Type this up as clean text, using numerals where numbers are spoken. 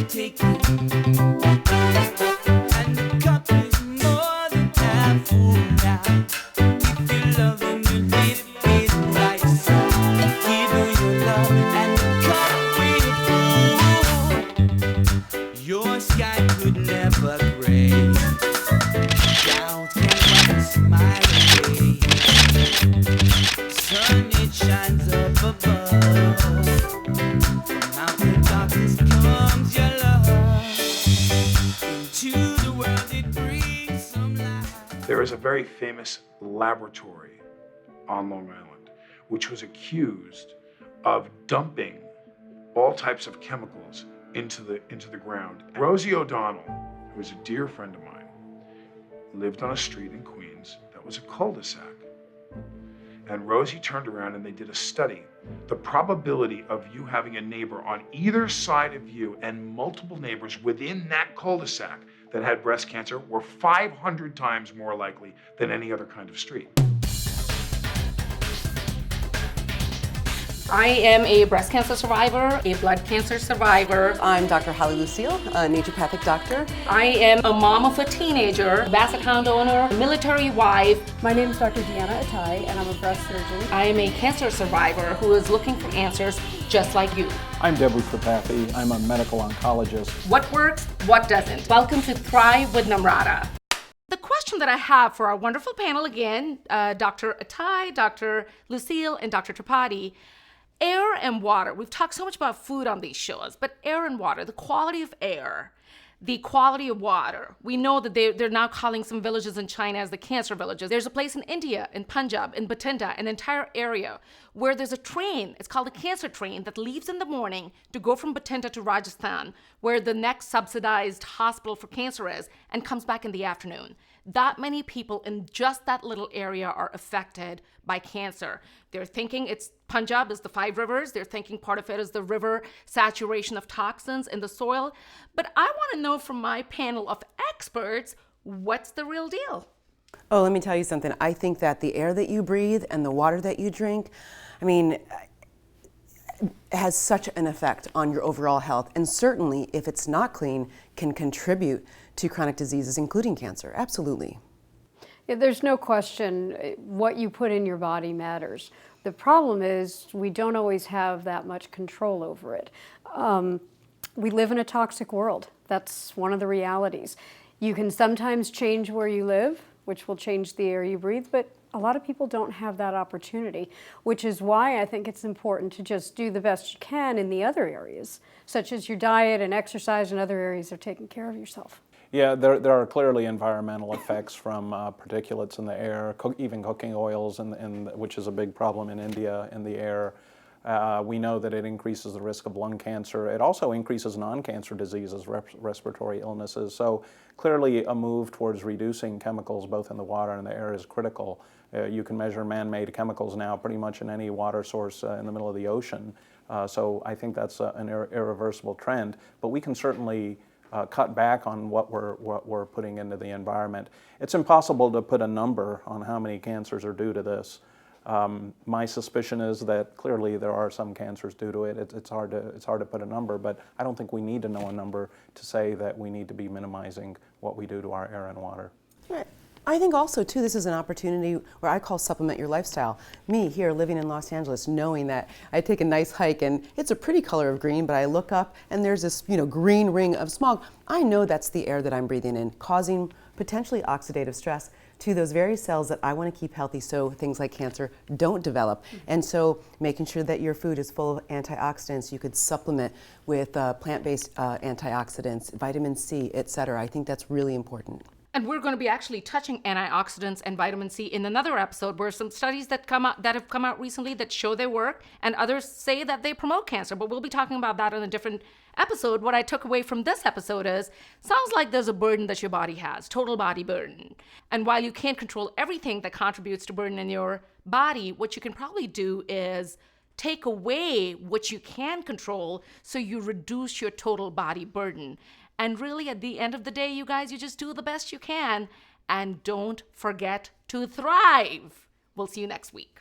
take it. And the cup is more than half full now. If you love him, you need to be right. So give her your love and the cup will full. Your sky could never gray. Doubt can wipe a smile away. Sun, it shines up above. From out the darkness comes your love. Into the world it brings some light. There is a very famous laboratory on Long Island which was accused of dumping all types of chemicals into the ground. Rosie O'Donnell, who was a dear friend of mine, lived on a street in Queens that was a cul-de-sac. And Rosie turned around and they did a study. The probability of you having a neighbor on either side of you and multiple neighbors within that cul-de-sac that had breast cancer were 500 times more likely than any other kind of street. I am a breast cancer survivor, a blood cancer survivor. I'm Dr. Holly Lucille, a naturopathic doctor. I am a mom of a teenager, a basset hound owner, a military wife. My name is Dr. Deanna Atai, and I'm a breast surgeon. I am a cancer survivor who is looking for answers just like you. I'm Deborah Tripathi. I'm a medical oncologist. What works, what doesn't? Welcome to Thrive with Namrata. The question that I have for our wonderful panel again, Dr. Atai, Dr. Lucille, and Dr. Tripathi, air and water. We've talked so much about food on these shows, but air and water, the quality of air, the quality of water. We know that they're now calling some villages in China as the cancer villages. There's a place in India, in Punjab, in Bathinda, an entire area where there's a train, it's called a cancer train, that leaves in the morning to go from Bathinda to Rajasthan, where the next subsidized hospital for cancer is, and comes back in the afternoon. That many people in just that little area are affected by cancer. They're thinking it's Punjab is the 5 rivers. They're thinking part of it is the river saturation of toxins in the soil. But I want to know from my panel of experts, what's the real deal? Oh, let me tell you something. I think that the air that you breathe and the water that you drink, has such an effect on your overall health. And certainly, if it's not clean, can contribute to chronic diseases, including cancer. Absolutely. Yeah, there's no question what you put in your body matters. The problem is we don't always have that much control over it. We live in a toxic world. That's one of the realities. You can sometimes change where you live, which will change the air you breathe, but a lot of people don't have that opportunity, which is why I think it's important to just do the best you can in the other areas, such as your diet and exercise and other areas of taking care of yourself. Yeah, there are clearly environmental effects from particulates in the air, even cooking oils, which is a big problem in India, in the air. We know that it increases the risk of lung cancer. It also increases non-cancer diseases, respiratory illnesses. So clearly a move towards reducing chemicals both in the water and the air is critical. You can measure man-made chemicals now pretty much in any water source in the middle of the ocean. So I think that's an irreversible trend. But we can certainly cut back on what we're putting into the environment. It's impossible to put a number on how many cancers are due to this. My suspicion is that clearly there are some cancers due to it. It's hard to put a number, but I don't think we need to know a number to say that we need to be minimizing what we do to our air and water. Right. I think also, too, this is an opportunity where I call supplement your lifestyle. Me here living in Los Angeles, knowing that I take a nice hike and it's a pretty color of green, but I look up and there's this green ring of smog. I know that's the air that I'm breathing in, causing potentially oxidative stress to those very cells that I want to keep healthy so things like cancer don't develop. And so making sure that your food is full of antioxidants, you could supplement with plant-based antioxidants, vitamin C, et cetera. I think that's really important. And we're going to be actually touching antioxidants and vitamin C in another episode, where some studies that have come out recently that show they work, and others say that they promote cancer. But we'll be talking about that in a different episode. What I took away from this episode is, sounds like there's a burden that your body has, total body burden. And while you can't control everything that contributes to burden in your body, what you can probably do is take away what you can control so you reduce your total body burden. And really, at the end of the day, you guys, you just do the best you can, and don't forget to thrive. We'll see you next week.